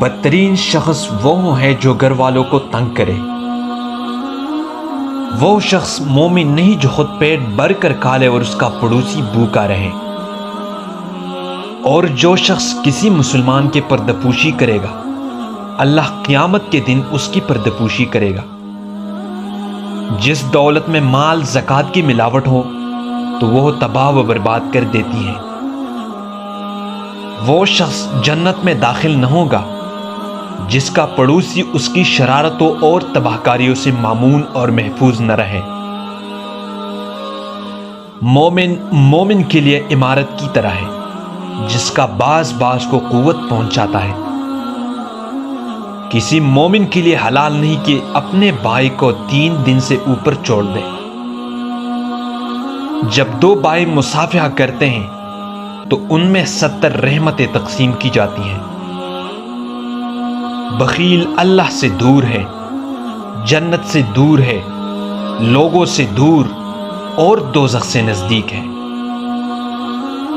بدترین شخص وہ ہے جو گھر والوں کو تنگ کرے۔ وہ شخص مومن نہیں جو خود پیٹ بھر کر کھا لے اور اس کا پڑوسی بھوکا رہے۔ اور جو شخص کسی مسلمان کے پردہ پوشی کرے گا، اللہ قیامت کے دن اس کی پردہ پوشی کرے گا۔ جس دولت میں مال زکوٰۃ کی ملاوٹ ہو تو وہ تباہ و برباد کر دیتی ہے۔ وہ شخص جنت میں داخل نہ ہوگا جس کا پڑوسی اس کی شرارتوں اور تباہ کاریوں سے مامون اور محفوظ نہ رہے۔ مومن کے لیے عمارت کی طرح ہے جس کا باز کو قوت پہنچاتا ہے۔ کسی مومن کے لیے حلال نہیں کہ اپنے بھائی کو 3 دن سے اوپر چھوڑ دے۔ جب 2 بھائی مصافحہ کرتے ہیں تو ان میں 70 رحمتیں تقسیم کی جاتی ہیں۔ بخیل اللہ سے دور ہے، جنت سے دور ہے، لوگوں سے دور اور دوزخ سے نزدیک ہے۔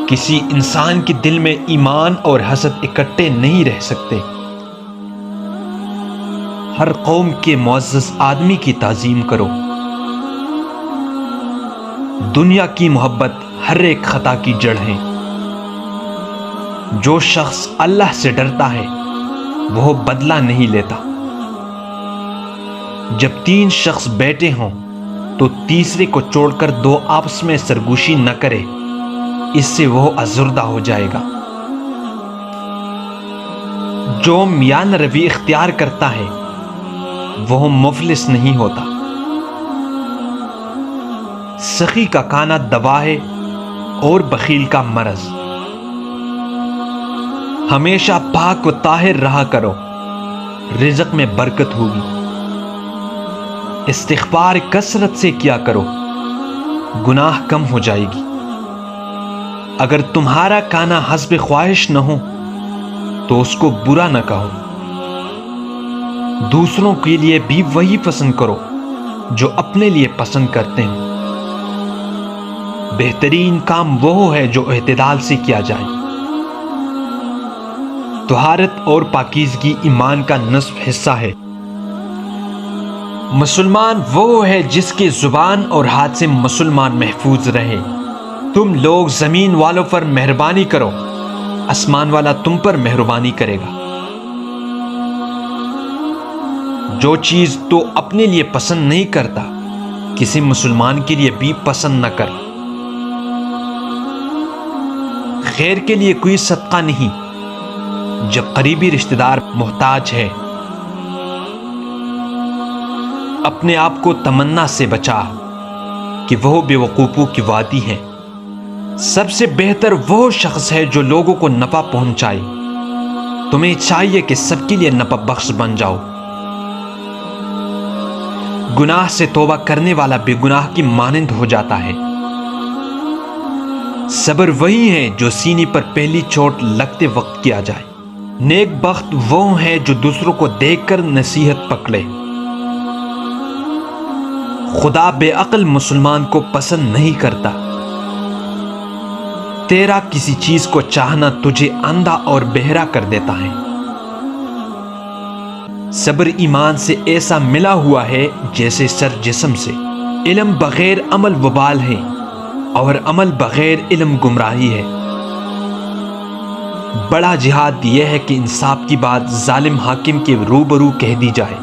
کسی انسان کے دل میں ایمان اور حسد اکٹھے نہیں رہ سکتے۔ ہر قوم کے معزز آدمی کی تعظیم کرو۔ دنیا کی محبت ہر ایک خطا کی جڑ ہے۔ جو شخص اللہ سے ڈرتا ہے وہ بدلہ نہیں لیتا۔ جب 3 شخص بیٹھے ہوں تو تیسرے کو چھوڑ کر 2 آپس میں سرگوشی نہ کرے، اس سے وہ ازردہ ہو جائے گا۔ جو میان روی اختیار کرتا ہے وہ مفلس نہیں ہوتا۔ سخی کا کھانا دوا ہے اور بخیل کا مرض۔ ہمیشہ پاک و طاہر رہا کرو، رزق میں برکت ہوگی۔ استغفار کثرت سے کیا کرو، گناہ کم ہو جائے گی۔ اگر تمہارا کھانا حسب خواہش نہ ہو تو اس کو برا نہ کہو۔ دوسروں کے لیے بھی وہی پسند کرو جو اپنے لیے پسند کرتے ہو۔ بہترین کام وہ ہے جو اعتدال سے کیا جائے۔ طہارت اور پاکیزگی ایمان کا نصف حصہ ہے۔ مسلمان وہ ہے جس کے زبان اور ہاتھ سے مسلمان محفوظ رہے۔ تم لوگ زمین والوں پر مہربانی کرو، آسمان والا تم پر مہربانی کرے گا۔ جو چیز تو اپنے لیے پسند نہیں کرتا، کسی مسلمان کے لیے بھی پسند نہ کر۔ خیر کے لیے کوئی صدقہ نہیں جب قریبی رشتہ دار محتاج ہے۔ اپنے آپ کو تمنا سے بچا کہ وہ بے وقوفوں کی وادی ہے۔ سب سے بہتر وہ شخص ہے جو لوگوں کو نفع پہنچائے۔ تمہیں چاہیے کہ سب کے لیے نفع بخش بن جاؤ۔ گناہ سے توبہ کرنے والا بے گناہ کی مانند ہو جاتا ہے۔ صبر وہی ہے جو سینے پر پہلی چوٹ لگتے وقت کیا جائے۔ نیک بخت وہ ہیں جو دوسروں کو دیکھ کر نصیحت پکڑے۔ خدا بے عقل مسلمان کو پسند نہیں کرتا۔ تیرا کسی چیز کو چاہنا تجھے اندھا اور بہرا کر دیتا ہے۔ صبر ایمان سے ایسا ملا ہوا ہے جیسے سر جسم سے۔ علم بغیر عمل وبال ہے اور عمل بغیر علم گمراہی ہے۔ بڑا جہاد یہ ہے کہ انصاف کی بات ظالم حاکم کے روبرو کہہ دی جائے۔